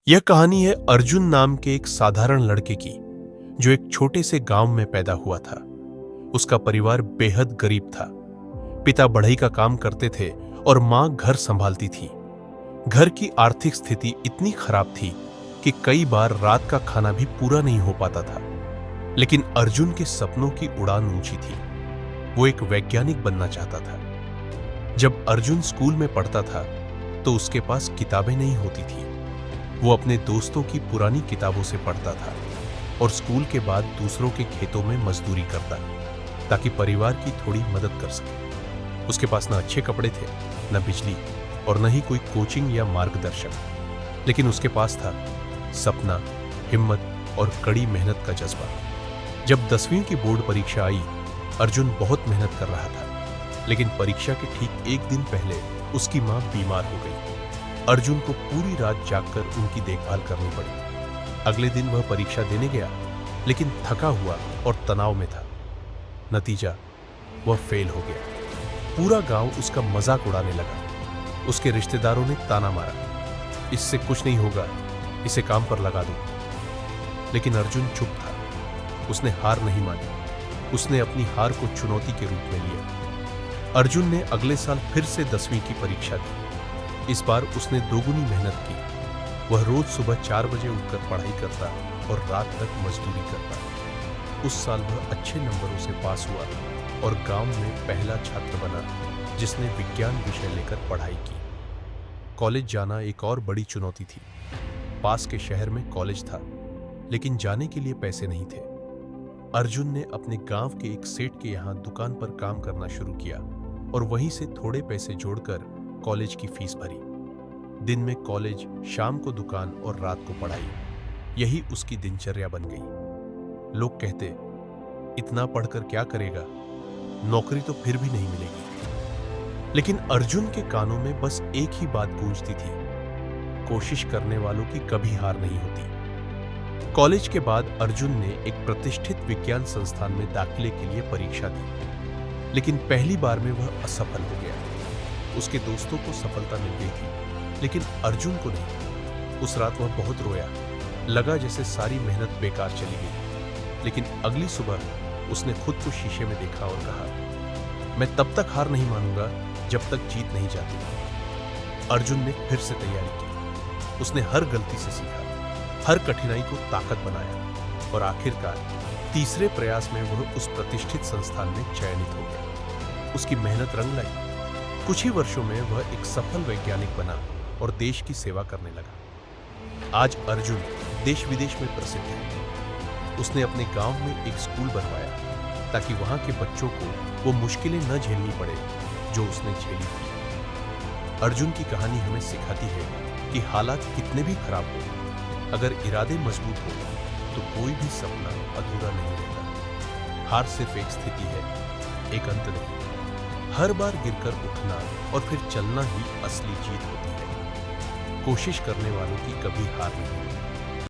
यह कहानी है अर्जुन नाम के एक साधारण लड़के की, जो एक छोटे से गांव में पैदा हुआ था। उसका परिवार बेहद गरीब था। पिता बढ़ई का काम करते थे और मां घर संभालती थी। घर की आर्थिक स्थिति इतनी खराब थी कि कई बार रात का खाना भी पूरा नहीं हो पाता था। लेकिन अर्जुन के सपनों की उड़ान ऊंची थी। वो एक वैज्ञानिक बनना चाहता था। जब अर्जुन स्कूल में पढ़ता था तो उसके पास किताबें नहीं होती थी। वो अपने दोस्तों की पुरानी किताबों से पढ़ता था और स्कूल के बाद दूसरों के खेतों में मजदूरी करता, ताकि परिवार की थोड़ी मदद कर सके। उसके पास न अच्छे कपड़े थे, न बिजली और न ही कोई कोचिंग या मार्गदर्शक। लेकिन उसके पास था सपना, हिम्मत और कड़ी मेहनत का जज्बा। जब 10वीं की बोर्ड परीक्षा आई, अर्जुन बहुत मेहनत कर रहा था। लेकिन परीक्षा के ठीक एक दिन पहले उसकी मां बीमार हो गई। अर्जुन को पूरी रात जागकर उनकी देखभाल करनी पड़ी। अगले दिन वह परीक्षा देने गया, लेकिन थका हुआ और तनाव में था। नतीजा, वह फेल हो गया। पूरा गांव उसका मजाक उड़ाने लगा। उसके रिश्तेदारों ने ताना मारा, इससे कुछ नहीं होगा, इसे काम पर लगा दो। लेकिन अर्जुन चुप था। उसने हार नहीं मानी। उसने अपनी हार को चुनौती के रूप में लिया। अर्जुन ने अगले साल फिर से 10वीं की परीक्षा दी। इस बार उसने दोगुनी मेहनत की। वह रोज सुबह 4 बजे उठकर पढ़ाई करता और रात तक मजदूरी करता। उस साल वह अच्छे नंबरों से पास हुआ और गांव में पहला छात्र बना जिसने विज्ञान विषय लेकर पढ़ाई की। कॉलेज जाना एक और बड़ी चुनौती थी। पास के शहर में कॉलेज था, लेकिन जाने के लिए पैसे नहीं थे। अर्जुन ने अपने गांव के एक सेठ के यहाँ दुकान पर काम करना शुरू किया और वहीं से थोड़े पैसे जोड़कर कॉलेज की फीस भरी। दिन में कॉलेज, शाम को दुकान और रात को पढ़ाई। यही उसकी दिनचर्या बन गई। लोग कहते, इतना पढ़कर क्या करेगा, नौकरी तो फिर भी नहीं मिलेगी। लेकिन अर्जुन के कानों में बस एक ही बात गूंजती थी, कोशिश करने वालों की कभी हार नहीं होती। कॉलेज के बाद अर्जुन ने एक प्रतिष्ठित विज्ञान संस्थान में दाखिले के लिए परीक्षा दी, लेकिन पहली बार में वह असफल हो गया। उसके दोस्तों को सफलता मिल गई थी, लेकिन अर्जुन को नहीं। उस रात वह बहुत रोया। लगा जैसे सारी मेहनत बेकार चली गई। लेकिन अगली सुबह उसने खुद को शीशे में देखा और कहा, मैं तब तक हार नहीं मानूंगा जब तक जीत नहीं जाती। अर्जुन ने फिर से तैयारी की। उसने हर गलती से सीखा, हर कठिनाई को ताकत बनाया और आखिरकार तीसरे प्रयास में वह उस प्रतिष्ठित संस्थान में चयनित हो गया। उसकी मेहनत रंग लाई। कुछ ही वर्षों में वह एक सफल वैज्ञानिक बना और देश की सेवा करने लगा। आज अर्जुन देश विदेश में प्रसिद्ध है। उसने अपने गांव में एक स्कूल बनवाया ताकि वहां के बच्चों को वो मुश्किलें न झेलनी पड़े जो उसने झेली थी। अर्जुन की कहानी हमें सिखाती है कि हालात कितने भी खराब हो, अगर इरादे मजबूत हो तो कोई भी सपना अधूरा नहीं रहता। हार सिर्फ एक स्थिति है, एक अंत नहीं। हर बार गिरकर उठना और फिर चलना ही असली जीत होती है। कोशिश करने वालों की कभी हार नहीं।